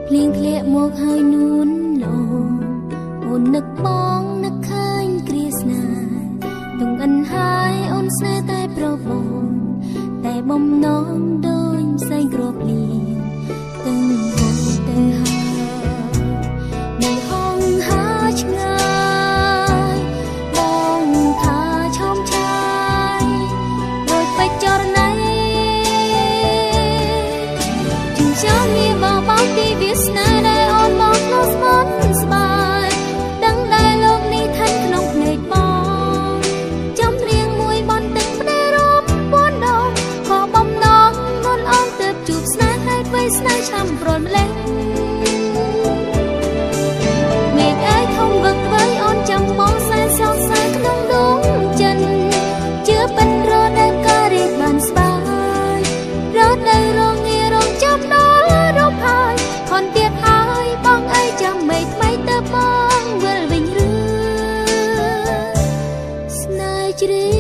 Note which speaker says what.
Speaker 1: เพลียงเคลียមកហើយនួនលោអូននឹកបងនឹកឃើញគ្រាស្នាទងអិនហើយអូនស្នេហ៍តែប្របងតែបំណងដូចផ្សែងក្រភ្លៀងទាំងហូរទៅហើយនៅហងហើឆ្ងាយបងថាឆោមឆាយដូចបច្ចរណីជិញ្ចាំមានបងពីវាសនាដែលអូនមកនោះស្មន់ស្បាយដឹងដែលលោកនេះថាក្នុងភ្នែកបងចំរៀងមួយបន់ទឹកផ្នែរំពួនដងខកបំណងមុនអូនទើបជួបស្នេហ៍ហេតុអ្វីស្នេហ៍ឆាំប្រន់ម្លេះមេឃឯធំវឹកវៃអូនចាំបងសែនសងសាយក្នុងដួងចិនជឿប៉ិនរដូវកាលរៀងបានស្បាយរដូវរងារងចាំដល់រំហើយខនទៀតហើយបងអើយចាំមេថ្មីទៅបងវិលវិញឬស្នេហ៍ជ្រេ